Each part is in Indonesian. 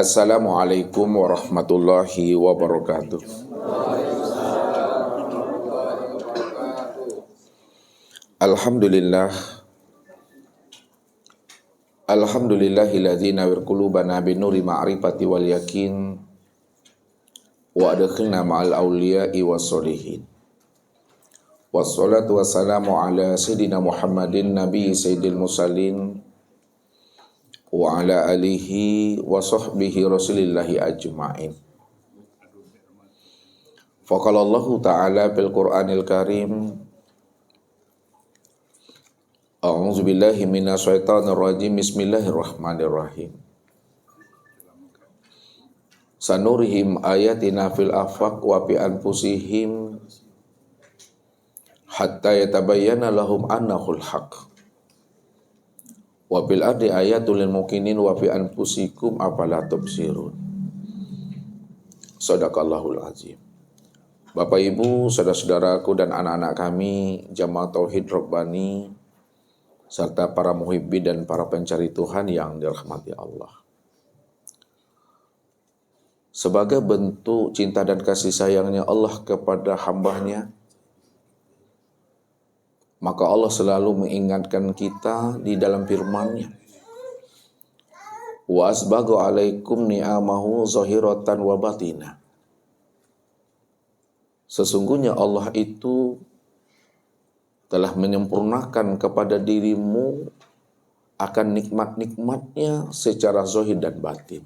Assalamualaikum warahmatullahi wabarakatuh. Alhamdulillah. Alhamdulillahilladzi nawwir qulubana binuri ma'rifati wal yakin wa adkhilna ma'al awliya'i wassolihin. Wassalatu wassalamu ala sayyidina Muhammadin nabi sayyidil mursalin wa ala alihi wa sahbihi rasulillahi ajma'in. Faqalallahu ta'ala fil Qur'anil Karim, a'udzu billahi minasyaitonir rajim, bismillahirrahmanirrahim. Sanurihim ayatina fil afaq wa fi anfusihim hatta yatabayyana lahum annahul haqq. Wa bil ardi ayatul lil muqinin wa fi anfusikum afala tubsirun. Shadaqallahul azim. Bapak Ibu, saudara-saudaraku dan anak-anak kami, jamaah tauhid Rabbani, serta para muhibbi dan para pencari Tuhan yang dirahmati Allah. Sebagai bentuk cinta dan kasih sayangnya Allah kepada hambanya, maka Allah selalu mengingatkan kita di dalam firman-Nya. Wa asbaghu alaikum ni'amahu zahiratan wa batina. Sesungguhnya Allah itu telah menyempurnakan kepada dirimu akan nikmat-nikmatnya secara zahir dan batin.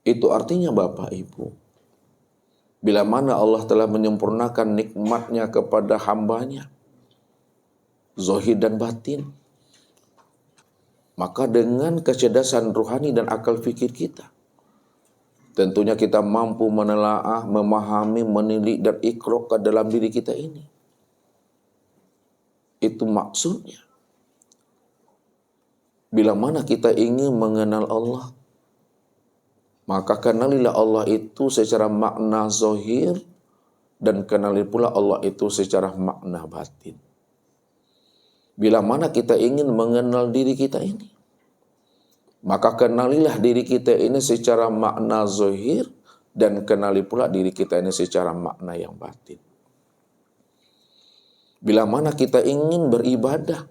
Itu artinya Bapak Ibu, bila mana Allah telah menyempurnakan nikmatnya kepada hambanya, zahir dan batin, maka dengan kecerdasan rohani dan akal fikir kita, tentunya kita mampu menelaah, memahami, menilik dan ikrok ke dalam diri kita ini. Itu maksudnya. Bila mana kita ingin mengenal Allah, maka kenalilah Allah itu secara makna zahir dan kenali pula Allah itu secara makna batin. Bila mana kita ingin mengenal diri kita ini, maka kenalilah diri kita ini secara makna zahir dan kenali pula diri kita ini secara makna yang batin. Bila mana kita ingin beribadah,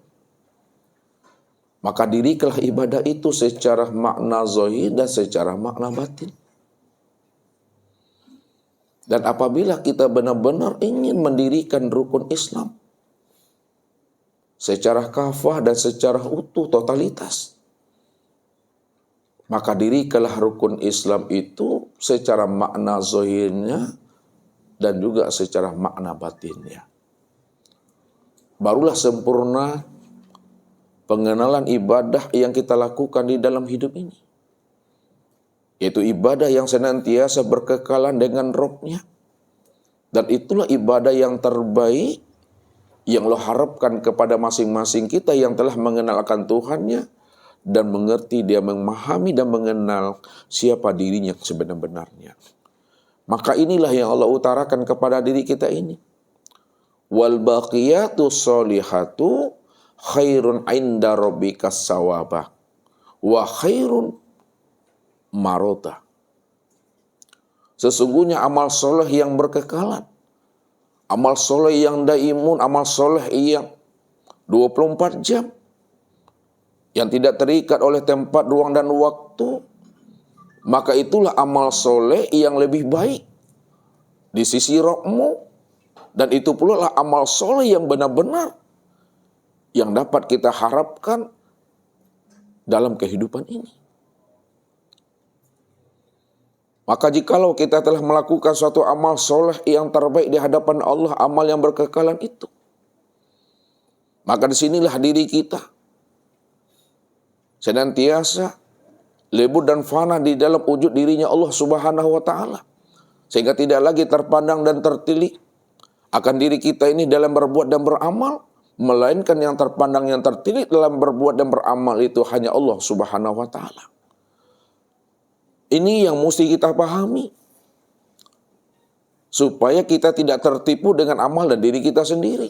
maka dirikanlah ibadah itu secara makna zahir dan secara makna batin. Dan apabila kita benar-benar ingin mendirikan rukun Islam secara kafah dan secara utuh totalitas, maka dirikanlah rukun Islam itu secara makna zahirnya dan juga secara makna batinnya. Barulah sempurna pengenalan ibadah yang kita lakukan di dalam hidup ini, yaitu ibadah yang senantiasa berkekalan dengan Rabb-Nya. Dan itulah ibadah yang terbaik yang Allah harapkan kepada masing-masing kita yang telah mengenal akan Tuhannya dan mengerti, dia memahami dan mengenal siapa dirinya sebenar-benarnya. Maka inilah yang Allah utarakan kepada diri kita ini. Wal baqiyatus sholihatu khairun inda rabbikas sawaba wa khairun marota. Sesungguhnya amal soleh yang berkekalan, amal soleh yang daimun, amal soleh yang 24 jam, yang tidak terikat oleh tempat, ruang, dan waktu, maka itulah amal soleh yang lebih baik di sisi Rabb-Mu. Dan itu pula lah amal soleh yang benar-benar yang dapat kita harapkan dalam kehidupan ini. Maka jikalau kita telah melakukan suatu amal soleh yang terbaik di hadapan Allah, amal yang berkekalan itu, maka disinilah diri kita senantiasa lebur dan fana di dalam wujud dirinya Allah Subhanahu wa Ta'ala, sehingga tidak lagi terpandang dan tertilik akan diri kita ini dalam berbuat dan beramal, melainkan yang terpandang, yang tertilik dalam berbuat dan beramal itu hanya Allah Subhanahu wa Ta'ala. Ini yang mesti kita pahami, supaya kita tidak tertipu dengan amal dan diri kita sendiri.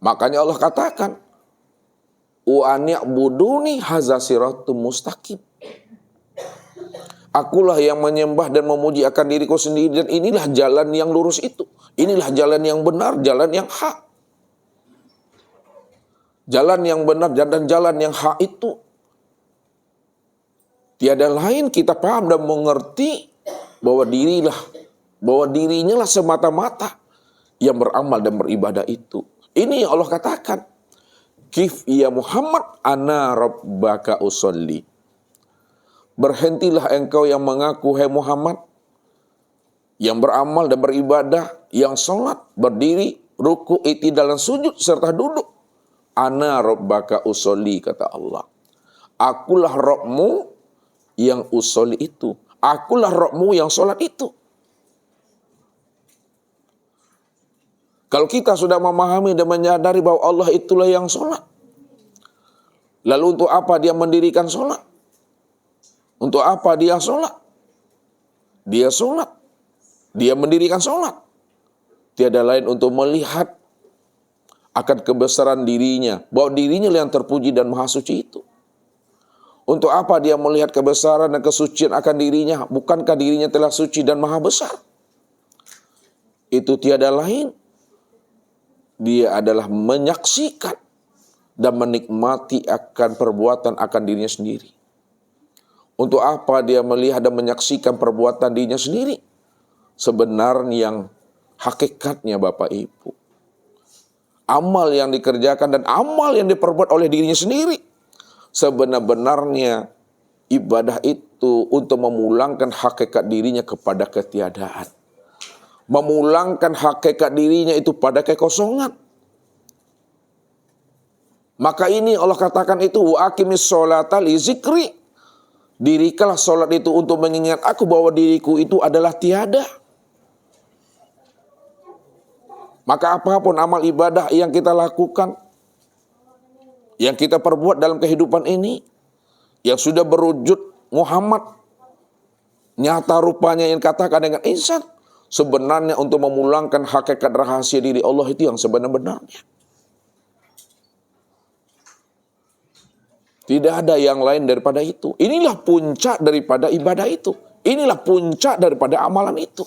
Makanya Allah katakan, wa an ya'buduni hadza siratum mustaqim. Akulah yang menyembah dan memuji akan diriku sendiri, dan inilah jalan yang lurus itu. Inilah jalan yang benar, jalan yang hak. Jalan yang benar dan jalan yang hak itu tiada lain kita paham dan mengerti bahwa dirinya lah semata-mata yang beramal dan beribadah itu. Ini yang Allah katakan. Kif ya Muhammad ana rabbaka usolli. Berhentilah engkau yang mengaku, hai Muhammad, yang beramal dan beribadah, yang sholat, berdiri, ruku, i'tidal dan sujud, serta duduk. Ana rabbaka usolli, kata Allah. Akulah Rabbmu yang usolli itu. Akulah Rabbmu yang sholat itu. Kalau kita sudah memahami dan menyadari bahwa Allah itulah yang sholat, lalu untuk apa dia mendirikan sholat? Untuk apa dia sholat? Dia sholat. Dia mendirikan sholat. Tiada lain untuk melihat akan kebesaran dirinya, bahwa dirinya yang terpuji dan maha suci itu. Untuk apa dia melihat kebesaran dan kesucian akan dirinya? Bukankah dirinya telah suci dan maha besar? Itu tiada lain. Dia adalah menyaksikan dan menikmati akan perbuatan akan dirinya sendiri. Untuk apa dia melihat dan menyaksikan perbuatan dirinya sendiri? Sebenarnya yang hakikatnya Bapak Ibu, amal yang dikerjakan dan amal yang diperbuat oleh dirinya sendiri, sebenar-benarnya ibadah itu untuk memulangkan hakikat dirinya kepada ketiadaan. Memulangkan hakikat dirinya itu pada kekosongan. Maka ini Allah katakan itu, wa aqimis sholata li zikri. Dirikanlah sholat itu untuk mengingat aku bahwa diriku itu adalah tiada. Maka apapun amal ibadah yang kita lakukan, yang kita perbuat dalam kehidupan ini, yang sudah berwujud Muhammad, nyata rupanya yang katakan dengan insan, sebenarnya untuk memulangkan hakikat rahasia diri Allah itu yang sebenar-benarnya. Tidak ada yang lain daripada itu. Inilah puncak daripada ibadah itu. Inilah puncak daripada amalan itu.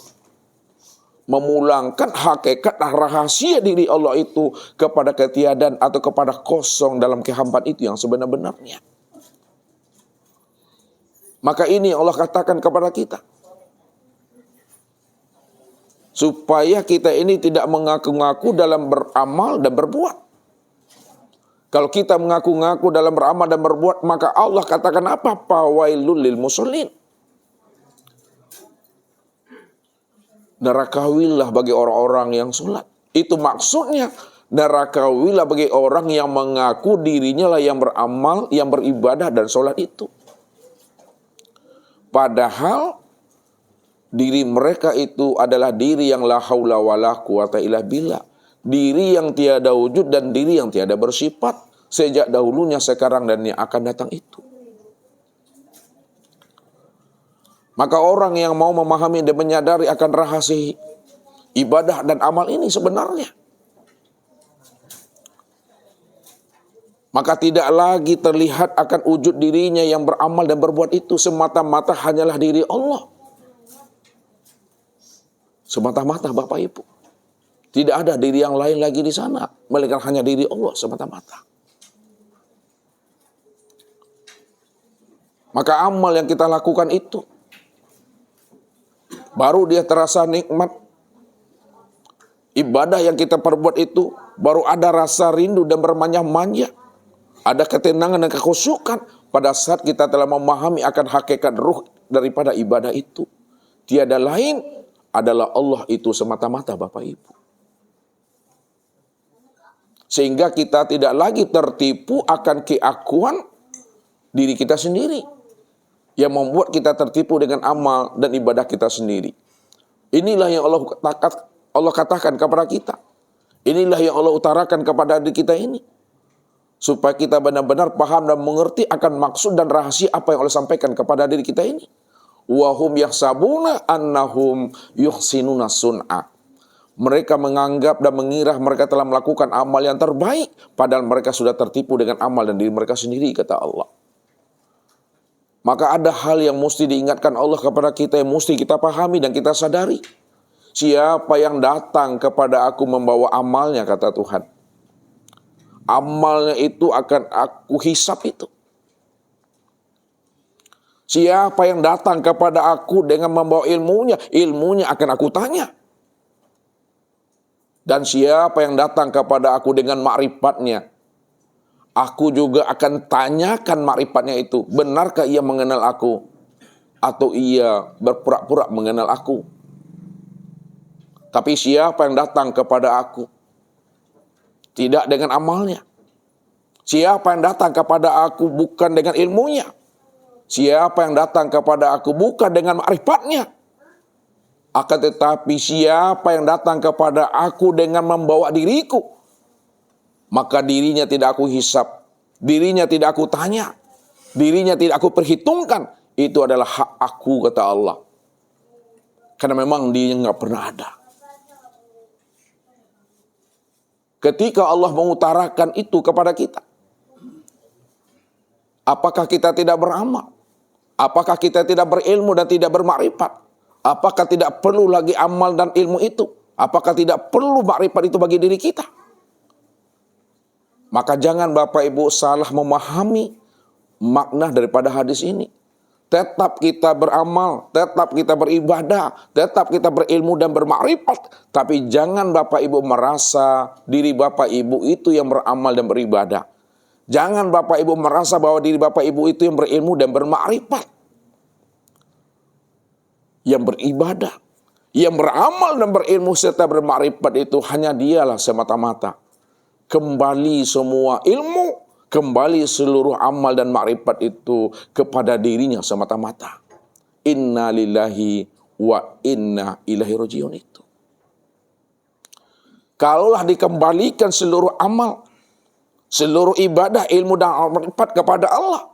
Memulangkan hakikat rahasia diri Allah itu kepada ketiadaan atau kepada kosong dalam kehambaan itu yang sebenar-benarnya. Maka ini Allah katakan kepada kita, supaya kita ini tidak mengaku-ngaku dalam beramal dan berbuat. Kalau kita mengaku-ngaku dalam beramal dan berbuat, maka Allah katakan apa? Fawailul lil musallin. Nerakawilah bagi orang-orang yang sholat. Itu maksudnya, nerakawilah bagi orang yang mengaku dirinya lah yang beramal, yang beribadah dan sholat itu. Padahal diri mereka itu adalah diri yang la haula wala quwata illa billah. Diri yang tiada wujud dan diri yang tiada bersifat sejak dahulunya, sekarang, dan yang akan datang itu. Maka orang yang mau memahami dan menyadari akan rahasia ibadah dan amal ini sebenarnya, maka tidak lagi terlihat akan wujud dirinya yang beramal dan berbuat itu, semata-mata hanyalah diri Allah. Semata-mata Bapak Ibu. Tidak ada diri yang lain lagi di sana, melainkan hanya diri Allah semata-mata. Maka amal yang kita lakukan itu, baru dia terasa nikmat. Ibadah yang kita perbuat itu, baru ada rasa rindu dan bermanja-manja. Ada ketenangan dan kekhusyukan pada saat kita telah memahami akan hakikat ruh daripada ibadah itu. Tiada lain adalah Allah itu semata-mata Bapak Ibu. Sehingga kita tidak lagi tertipu akan keakuan diri kita sendiri, yang membuat kita tertipu dengan amal dan ibadah kita sendiri. Inilah yang Allah katakan kepada kita. Inilah yang Allah utarakan kepada diri kita ini. Supaya kita benar-benar paham dan mengerti akan maksud dan rahasia apa yang Allah sampaikan kepada diri kita ini. Wahum yahsabuna annahum yuhsinuna sun'a. Mereka menganggap dan mengira mereka telah melakukan amal yang terbaik, padahal mereka sudah tertipu dengan amal dan diri mereka sendiri, kata Allah. Maka ada hal yang mesti diingatkan Allah kepada kita, yang mesti kita pahami dan kita sadari. Siapa yang datang kepada aku membawa amalnya, kata Tuhan, amalnya itu akan aku hisap itu. Siapa yang datang kepada aku dengan membawa ilmunya, ilmunya akan aku tanya. Dan siapa yang datang kepada aku dengan makrifatnya, aku juga akan tanyakan makrifatnya itu. Benarkah ia mengenal aku? Atau ia berpura-pura mengenal aku? Tapi siapa yang datang kepada aku tidak dengan amalnya? Siapa yang datang kepada aku bukan dengan ilmunya? Siapa yang datang kepada aku bukan dengan makrifatnya? Akan tetapi siapa yang datang kepada aku dengan membawa diriku, maka dirinya tidak aku hisap, dirinya tidak aku tanya, dirinya tidak aku perhitungkan. Itu adalah hak aku, kata Allah. Karena memang dia nggak pernah ada. Ketika Allah mengutarakan itu kepada kita, apakah kita tidak beramal? Apakah kita tidak berilmu dan tidak bermakrifat? Apakah tidak perlu lagi amal dan ilmu itu? Apakah tidak perlu makrifat itu bagi diri kita? Maka jangan Bapak Ibu salah memahami makna daripada hadis ini. Tetap kita beramal, tetap kita beribadah, tetap kita berilmu dan bermakrifat. Tapi jangan Bapak Ibu merasa diri Bapak Ibu itu yang beramal dan beribadah. Jangan Bapak Ibu merasa bahwa diri Bapak Ibu itu yang berilmu dan bermakrifat. Yang beribadah, yang beramal dan berilmu serta bermakrifat itu hanya dialah semata-mata. Kembali semua ilmu, kembali seluruh amal dan makrifat itu kepada dirinya semata-mata. Inna lillahi wa inna ilaihi rajiun itu. Kalaulah dikembalikan seluruh amal, seluruh ibadah, ilmu dan makrifat kepada Allah,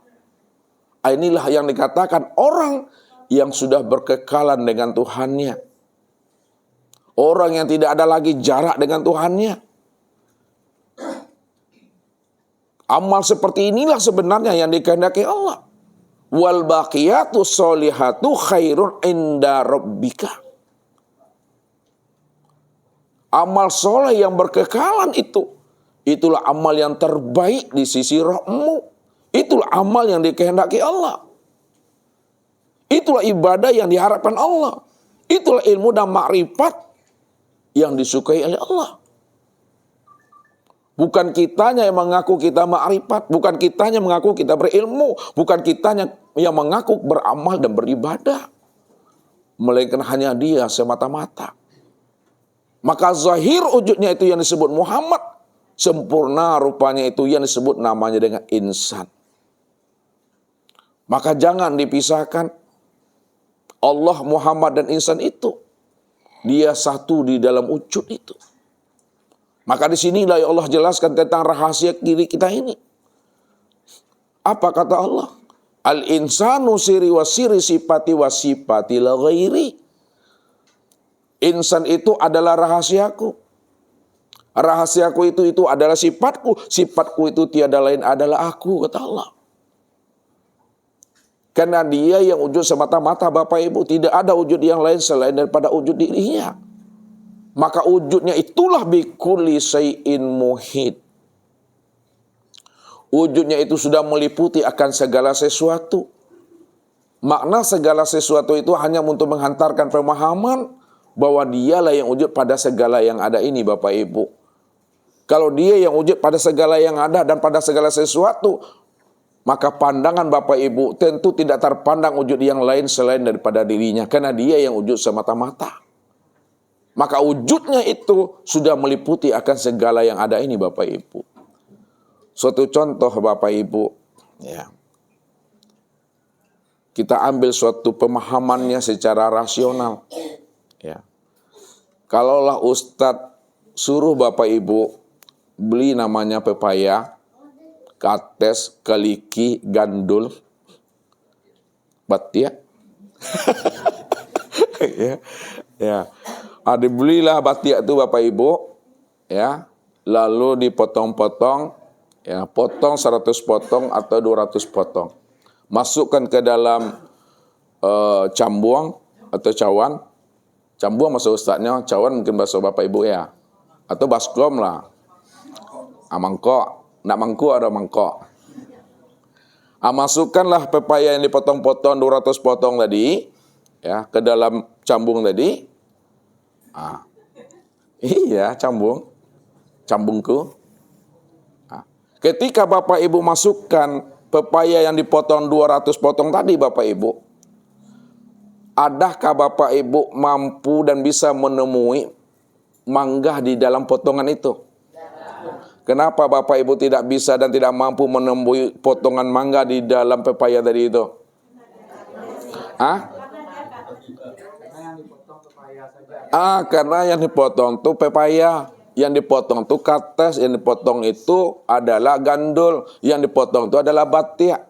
inilah yang dikatakan orang yang sudah berkekalan dengan Tuhannya. Orang yang tidak ada lagi jarak dengan Tuhannya. Amal seperti inilah sebenarnya yang dikehendaki Allah. Wal baqiyatu sholihatu khairun inda rabbika. Amal soleh yang berkekalan itu, itulah amal yang terbaik di sisi Rabbmu. Itulah amal yang dikehendaki Allah. Itulah ibadah yang diharapkan Allah. Itulah ilmu dan makrifat yang disukai oleh Allah. Bukan kitanya yang mengaku kita makrifat, bukan kitanya mengaku kita berilmu, bukan kitanya yang mengaku beramal dan beribadah, melainkan hanya dia semata-mata. Maka zahir wujudnya itu yang disebut Muhammad, sempurna rupanya itu yang disebut namanya dengan insan. Maka jangan dipisahkan Allah, Muhammad dan insan itu. Dia satu di dalam wujud itu. Maka di sinilah Allah jelaskan tentang rahasia diri kita ini. Apa kata Allah? Al-insanu siri wa siri sifati wa sifati la ghairi. Insan itu adalah rahasiaku. Rahasiaku itu adalah sifatku. Sifatku itu tiada lain adalah aku, kata Allah. Karena dia yang wujud semata-mata Bapak Ibu. Tidak ada wujud yang lain selain daripada wujud dirinya. Maka wujudnya itulah bikulli syai'in muhit. Wujudnya itu sudah meliputi akan segala sesuatu. Makna segala sesuatu itu hanya untuk menghantarkan pemahaman bahwa dialah yang wujud pada segala yang ada ini Bapak Ibu. Kalau dia yang wujud pada segala yang ada dan pada segala sesuatu, maka pandangan Bapak Ibu tentu tidak terpandang wujud yang lain selain daripada dirinya. Karena dia yang wujud semata-mata. Maka wujudnya itu sudah meliputi akan segala yang ada ini Bapak Ibu. Suatu contoh Bapak Ibu, ya. Kita ambil suatu pemahamannya secara rasional. Ya. Kalaulah Ustadz suruh Bapak Ibu beli namanya pepaya, kates, keliki, gandul, batia. Ya. Dibelilah batia itu Bapak Ibu, ya, lalu dipotong-potong, ya, potong 100 potong atau 200 potong. masukkan ke dalam cambuang atau cawan. Cambuang maksud ustaznya, cawan mungkin bahasa bapak ibu ya, atau baskom lah. Mangkok, nak mangkuk ada mangkok. Masukkanlah pepaya yang dipotong-potong 200 potong tadi, ya, ke dalam cambung tadi. Iya, cambungku. Ketika bapak ibu masukkan pepaya yang dipotong 200 potong tadi, bapak ibu, adakah bapak ibu mampu dan bisa menemui mangga di dalam potongan itu? Kenapa bapak ibu tidak bisa dan tidak mampu menemui potongan mangga di dalam pepaya tadi itu? Karena yang dipotong tuh pepaya, yang dipotong tuh kates, yang dipotong itu adalah gandul, yang dipotong itu adalah batik.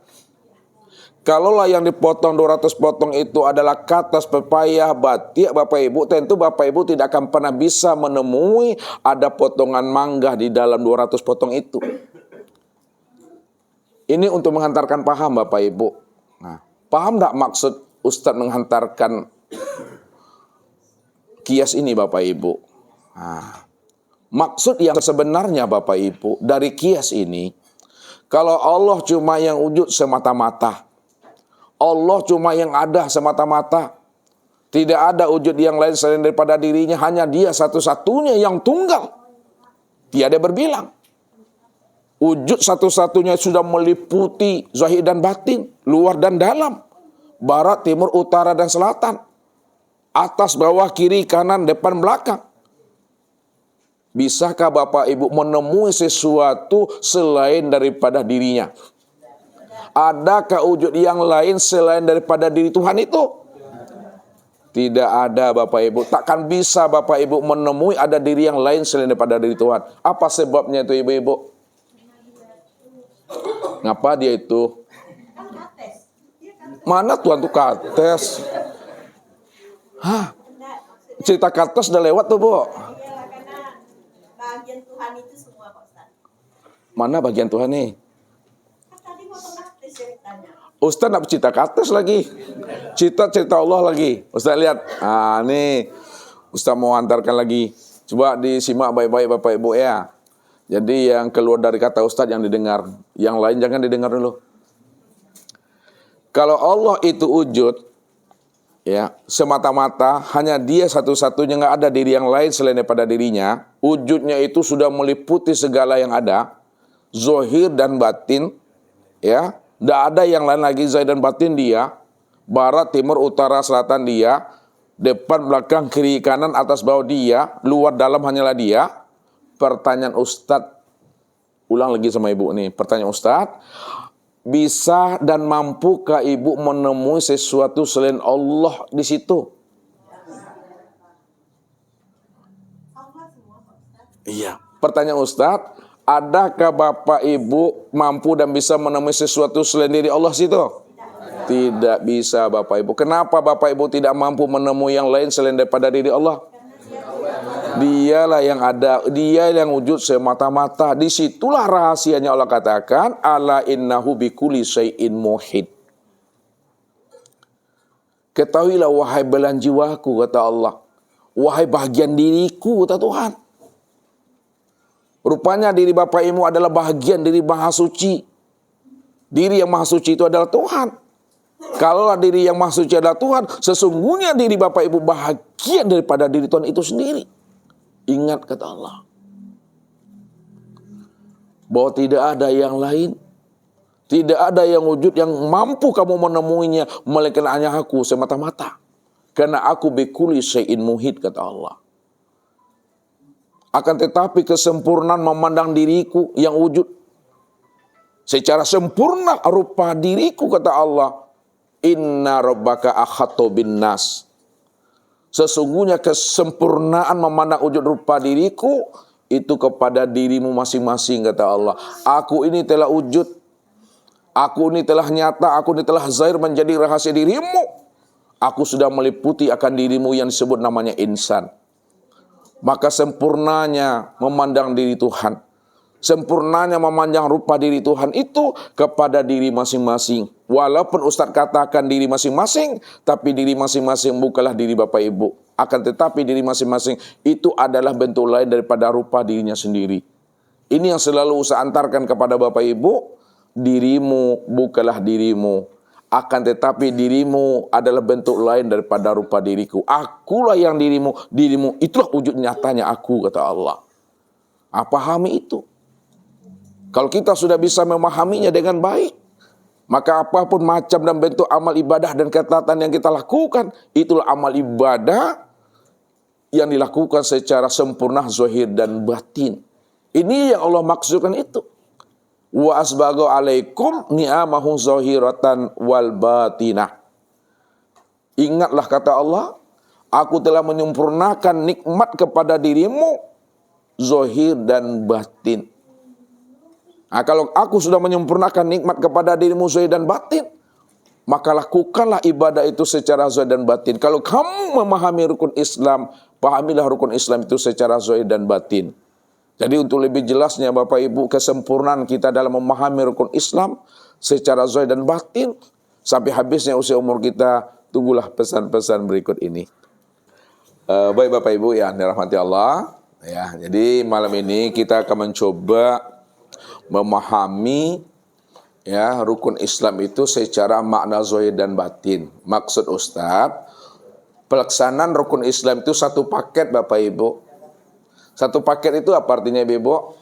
Kalaulah yang dipotong 200 potong itu adalah kates, pepaya, batik, bapak ibu, tentu bapak ibu tidak akan pernah bisa menemui ada potongan mangga di dalam 200 potong itu. Ini untuk menghantarkan paham bapak ibu. Nah, paham tak maksud Ustadz menghantarkan kias ini bapak ibu? Maksud yang sebenarnya bapak ibu dari kias ini, kalau Allah cuma yang wujud semata-mata, Allah cuma yang ada semata-mata, tidak ada wujud yang lain selain daripada dirinya, hanya dia satu-satunya yang tunggal, tiada berbilang. Wujud satu-satunya sudah meliputi zahir dan batin, luar dan dalam, barat, timur, utara dan selatan, atas, bawah, kiri, kanan, depan, belakang. Bisakah bapak ibu menemui sesuatu selain daripada dirinya? Adakah wujud yang lain selain daripada diri Tuhan itu? Tidak ada bapak ibu. Takkan bisa bapak ibu menemui ada diri yang lain selain daripada diri Tuhan. Apa sebabnya itu ibu-ibu? Ngapa dia itu? Mana Tuhan tuh kates? Cerita kates udah lewat tuh bu. Bagian Tuhan itu semua Pak Ustaz. Mana bagian Tuhan nih? Ustaz nak cerita kates lagi, cerita Allah lagi. Ustaz lihat, nih Ustaz mau antarkan lagi. Coba disimak baik-baik bapak ibu ya. Jadi yang keluar dari kata Ustaz yang didengar, yang lain jangan didengar dulu. Kalau Allah itu wujud, ya semata-mata, hanya Dia satu-satunya, nggak ada diri yang lain selain daripada dirinya. Wujudnya itu sudah meliputi segala yang ada, zahir dan batin, ya. Tidak ada yang lain lagi zahir dan batin dia. Barat, timur, utara, selatan dia. Depan, belakang, kiri, kanan, atas, bawah dia. Luar, dalam hanyalah dia. Pertanyaan Ustadz. Ulang lagi sama ibu nih. Pertanyaan Ustadz. Bisa dan mampukah ibu menemui sesuatu selain Allah di situ? Iya. Pertanyaan Ustadz. Adakah bapak ibu mampu dan bisa menemui sesuatu selain diri Allah situ? Tidak bisa bapak ibu. Kenapa bapak ibu tidak mampu menemui yang lain selain daripada diri Allah? Dialah yang ada, dia yang wujud semata-mata. Disitulah rahasianya Allah katakan, ala innahu bikulli syai'in muhit. Ketahuilah wahai belahan jiwaku, kata Allah. Wahai bahagian diriku, kata Tuhan. Rupanya diri bapak ibu adalah bahagian diri maha suci. Diri yang maha suci itu adalah Tuhan. Kalau diri yang maha suci adalah Tuhan, sesungguhnya diri bapak ibu bahagian daripada diri Tuhan itu sendiri. Ingat kata Allah, bahwa tidak ada yang lain, tidak ada yang wujud yang mampu kamu menemuinya, melainkan hanya aku semata-mata. Karena aku bikulli syai'in muhit, kata Allah. Akan tetapi kesempurnaan memandang diriku yang wujud secara sempurna rupa diriku, kata Allah, inna rabbaka ahatta bin nas. Sesungguhnya kesempurnaan memandang wujud rupa diriku itu kepada dirimu masing-masing, kata Allah. Aku ini telah wujud, aku ini telah nyata, aku ini telah zahir menjadi rahasia dirimu. Aku sudah meliputi akan dirimu yang disebut namanya insan. Maka sempurnanya memandang diri Tuhan, Sempurnanya memanjang rupa diri Tuhan itu kepada diri masing-masing. Walaupun Ustadz katakan diri masing-masing, tapi diri masing-masing bukanlah diri Bapak Ibu. Akan tetapi diri masing-masing itu adalah bentuk lain daripada rupa dirinya sendiri. Ini yang selalu saya antarkan kepada Bapak Ibu. Dirimu bukanlah dirimu. Akan tetapi dirimu adalah bentuk lain daripada rupa diriku. Akulah yang dirimu. Dirimu itulah wujud nyatanya aku, kata Allah. Pahami itu. Kalau kita sudah bisa memahaminya dengan baik, maka apapun macam dan bentuk amal ibadah dan ketaatan yang kita lakukan, itulah amal ibadah yang dilakukan secara sempurna zahir dan batin. Ini yang Allah maksudkan itu. Wa asbagha alaikum ni'amahu zahiratan wal batinah. Ingatlah kata Allah, aku telah menyempurnakan nikmat kepada dirimu zahir dan batin. Nah, kalau aku sudah menyempurnakan nikmat kepada dirimu zahir dan batin, maka lakukanlah ibadah itu secara zahir dan batin. Kalau kamu memahami rukun Islam, pahamilah rukun Islam itu secara zahir dan batin. Jadi untuk lebih jelasnya Bapak Ibu, kesempurnaan kita dalam memahami rukun Islam secara zahir dan batin, sampai habisnya usia umur kita, tunggulah pesan-pesan berikut ini. Baik Bapak Ibu yang dirahmati Allah, ya, jadi malam ini kita akan mencoba memahami ya rukun Islam itu secara makna zahir dan batin. Maksud Ustadz, pelaksanaan rukun Islam itu satu paket Bapak Ibu. Satu paket itu apa artinya Ibu?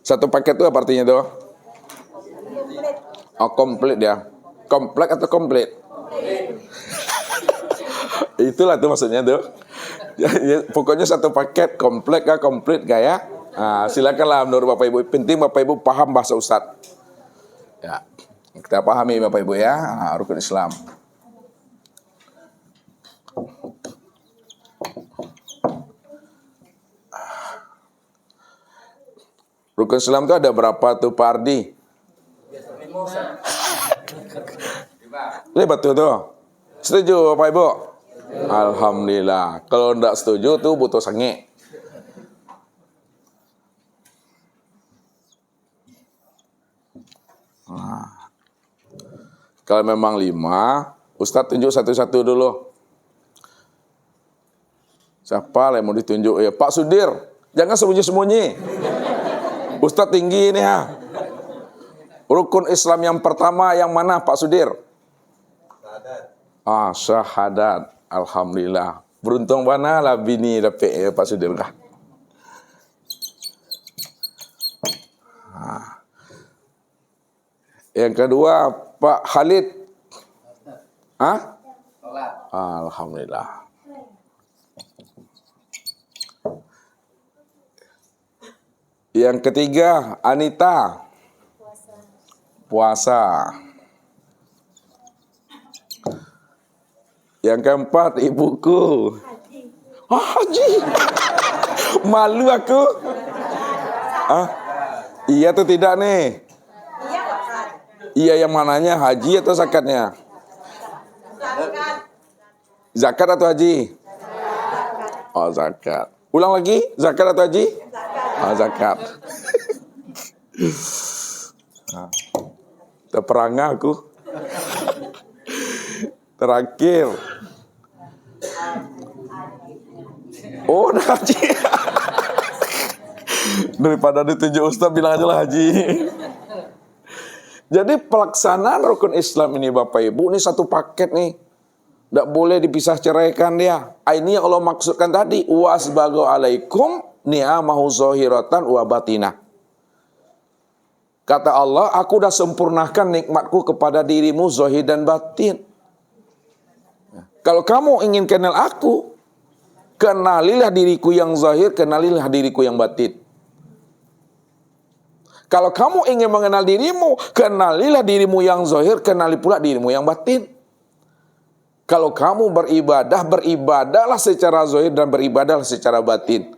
Satu paket itu apa artinya tuh? Oh, komplit ya. Komplek atau komplit? Itulah tuh maksudnya tuh. Ya, pokoknya satu paket, komplek kah, komplit kah ya? Nah, silakanlah menurut Bapak Ibu. Penting Bapak Ibu paham bahasa Ustadz. Ya, kita pahami Bapak Ibu ya, rukun Islam. Rukun Islam itu ada berapa tuh Pak Ardi? 5. Betul tuh. Setuju Bapak Ibu? Alhamdulillah. Kalau enggak setuju tuh butuh sange. Nah, kalau memang 5, Ustadz tunjuk satu-satu dulu. Siapa yang mau ditunjuk? Ya, Pak Sudir. Jangan sembunyi-sembunyi. Ustadz tinggi ini ya. Rukun Islam yang pertama yang mana Pak Sudir? Syahadat. Syahadat. Alhamdulillah. Beruntung mana lah bini dapat ya Pak Sudir kah? Yang kedua Pak Khalid. Alhamdulillah. Yang ketiga Anita. Puasa. Yang keempat ibuku. Haji. Malu aku. Iya atau tidak nih? Iya yang mananya, haji atau zakatnya? Zakat atau haji? Oh zakat. Ulang lagi, zakat atau haji? Zakat. Terperangah aku. Terakhir. Oh udah haji. Daripada ditunjuk Ustaz, bilang aja lah haji. Jadi pelaksanaan rukun Islam ini Bapak Ibu, ini satu paket nih. Tidak boleh dipisah ceraikan dia. Ini yang Allah maksudkan tadi. Wa asbagha alaikum ni'amahu zahiratan wa batinah. Kata Allah, aku dah sempurnakan nikmatku kepada dirimu zahir dan batin. Kalau kamu ingin kenal aku, kenalilah diriku yang zahir, kenalilah diriku yang batin. Kalau kamu ingin mengenal dirimu, kenalilah dirimu yang zahir, kenali pula dirimu yang batin. Kalau kamu beribadah, beribadahlah secara zahir dan beribadahlah secara batin.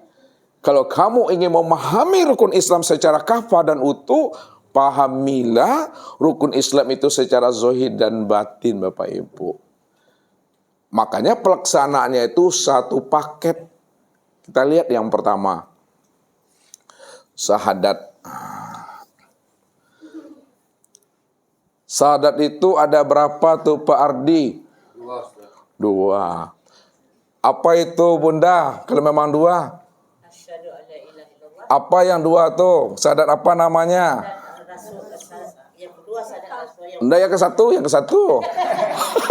Kalau kamu ingin memahami rukun Islam secara kafah dan utuh, pahamilah rukun Islam itu secara zahir dan batin Bapak Ibu. Makanya pelaksanaannya itu satu paket. Kita lihat yang pertama. Syahadat. Syahadat itu ada berapa tuh Pak Ardi? Dua. Apa itu Bunda? Kalau memang dua. Apa yang dua tuh? Syahadat apa namanya? Yang kedua sadar Rasul, Enggak, yang ke satu.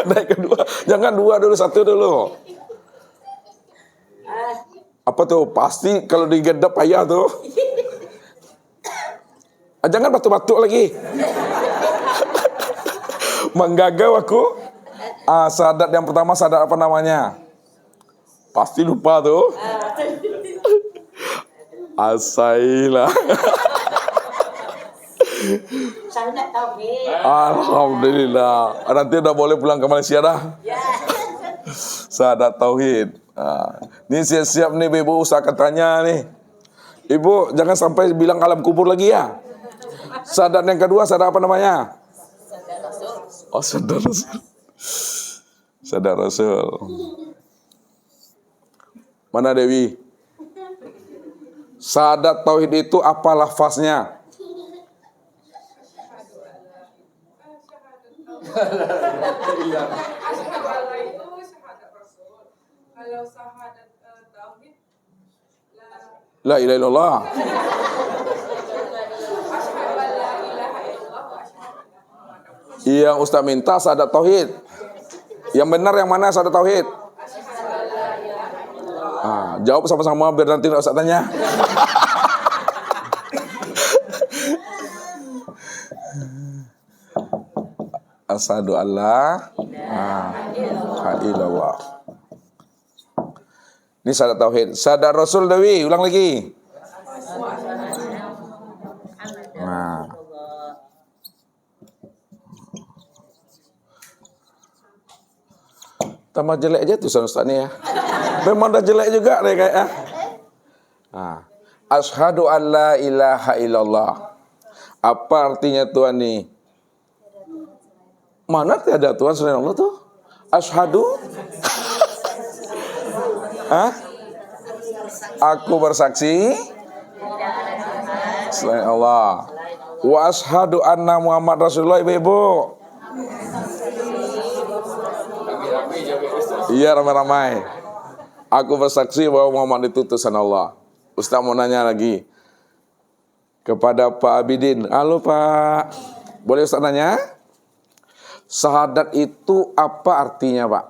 Enggak, yang kedua. Jangan dua dulu, satu dulu. Apa tuh? Pasti kalau digedap ayah tuh. Jangan batuk-batuk lagi. Menggagau aku. Syahadat yang pertama, syahadat apa namanya? Pasti lupa tuh. Asailah. syahadat tauhid. Alhamdulillah. Nanti udah boleh pulang ke Malaysia dah. Ya. Syahadat tauhid. Ini siap-siap nih Ibu, usaha katanya nih. Ibu jangan sampai bilang alam kubur lagi ya. Syahadat yang kedua, syahadat apa namanya? Oh, syahadat Rasul. Syahadat Rasul. Mana Dewi? Syahadat tauhid itu apa lafaznya? Kalau syahadat tauhid La ilaha illallah. asyhadu an la ilaha illallah wa asyhadu anna Muhammadar Yang Ustaz minta syahadat tauhid. Yang benar yang mana syahadat tauhid? Jawab sama-sama biar nanti Ustaz tanya. Asyhadu alla ilaha illallah. Ini syahadat tauhid. Syahadat Rasul Dewi, ulang lagi. Nah. Tambah jelek aja tuh Ustaz nih ya. Memang dah jelek juga deh kayak. Asyhadu an la ilaha illallah. Apa artinya Tuhan nih? Mana tiada Tuhan selain Allah tuh? Asyhadu. Aku bersaksi selain Allah. Wa asyhadu anna Muhammad Rasulullah. Ibu-ibu. Iya, ramai-ramai. Aku bersaksi bahwa Muhammad itu utusan Allah. Ustaz mau nanya lagi kepada Pak Abidin. Halo Pak, boleh Ustaz nanya? Syahadat itu apa artinya Pak?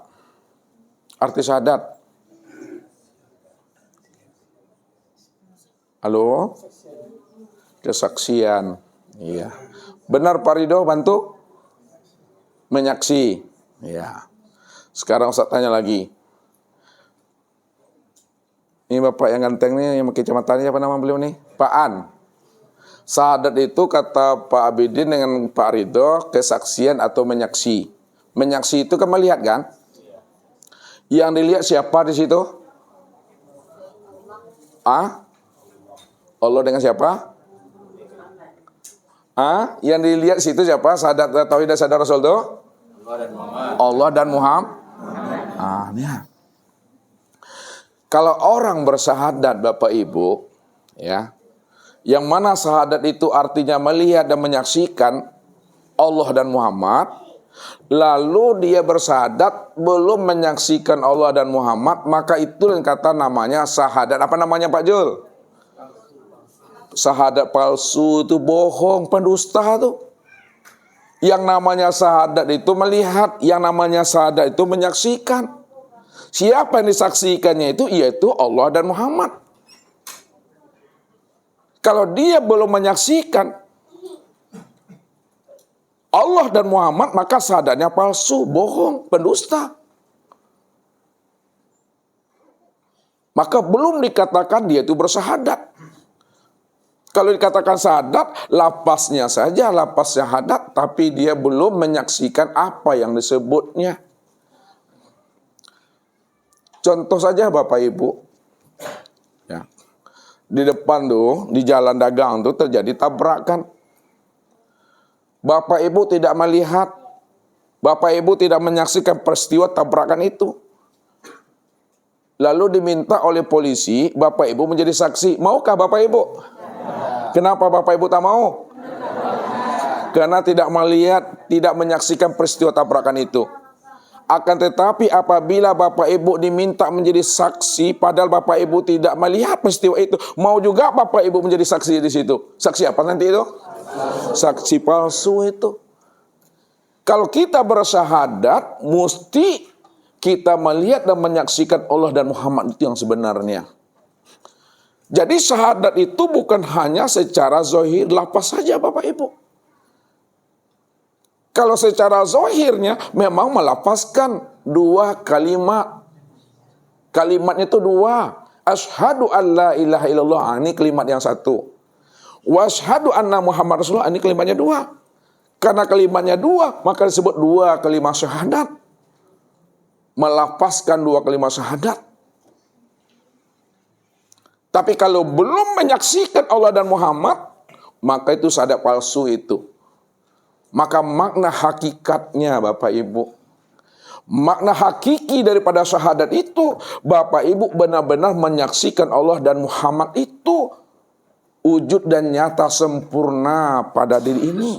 Arti syahadat? Halo? Kesaksian. Iya. Benar Pak Ridho, bantu? Menyaksi. Iya. Sekarang Ustaz tanya lagi. Ini Bapak yang ganteng nih, yang pakai kacamata, apa nama beliau nih? Pak An. Syahadat itu kata Pak Abidin dengan Pak Ridho, kesaksian atau menyaksi. Menyaksi itu kan melihat kan? Yang dilihat siapa di situ? Allah dengan siapa? Yang dilihat di situ siapa? Syahadat tauhid dan syahadat Rasul itu? Allah dan Muhammad. Ya. Kalau orang bersyahadat Bapak Ibu, ya, yang mana syahadat itu artinya melihat dan menyaksikan Allah dan Muhammad, lalu dia bersyahadat belum menyaksikan Allah dan Muhammad, maka itu yang kata namanya syahadat. Apa namanya Pak Jul? Syahadat palsu, itu bohong, pendusta tuh. Yang namanya syahadat itu melihat, yang namanya syahadat itu menyaksikan. Siapa yang disaksikannya itu? Yaitu Allah dan Muhammad. Kalau dia belum menyaksikan Allah dan Muhammad, maka syahadatnya palsu, bohong, pendusta. Maka belum dikatakan dia itu bersyahadat. Kalau dikatakan syahadat, lapasnya saja, lapas syahadat, tapi dia belum menyaksikan apa yang disebutnya. Contoh saja Bapak Ibu, ya, di depan tuh, di jalan dagang tuh terjadi tabrakan. Bapak Ibu tidak melihat, Bapak Ibu tidak menyaksikan peristiwa tabrakan itu. Lalu diminta oleh polisi, Bapak Ibu menjadi saksi. Maukah Bapak Ibu? Kenapa Bapak Ibu tak mau? Karena tidak melihat, tidak menyaksikan peristiwa tabrakan itu. Akan tetapi apabila Bapak Ibu diminta menjadi saksi, padahal Bapak Ibu tidak melihat peristiwa itu, mau juga Bapak Ibu menjadi saksi di situ. Saksi apa nanti itu? Saksi palsu itu. Kalau kita bersyahadat, mesti kita melihat dan menyaksikan Allah dan Muhammad itu yang sebenarnya. Jadi syahadat itu bukan hanya secara zahir, lafaz saja Bapak Ibu. Kalau secara zahirnya memang melafazkan dua kalimat. Kalimatnya itu dua. Asyhadu an la ilaha illallah, ini kalimat yang satu. Wa asyhadu anna Muhammad Rasulullah, ini kalimatnya dua. Karena kalimatnya dua, maka disebut dua kalimat syahadat. Melafazkan dua kalimat syahadat. Tapi kalau belum menyaksikan Allah dan Muhammad, maka itu syahadat palsu itu. Maka makna hakikatnya Bapak Ibu, makna hakiki daripada syahadat itu, Bapak Ibu benar-benar menyaksikan Allah dan Muhammad itu wujud dan nyata sempurna pada diri ini.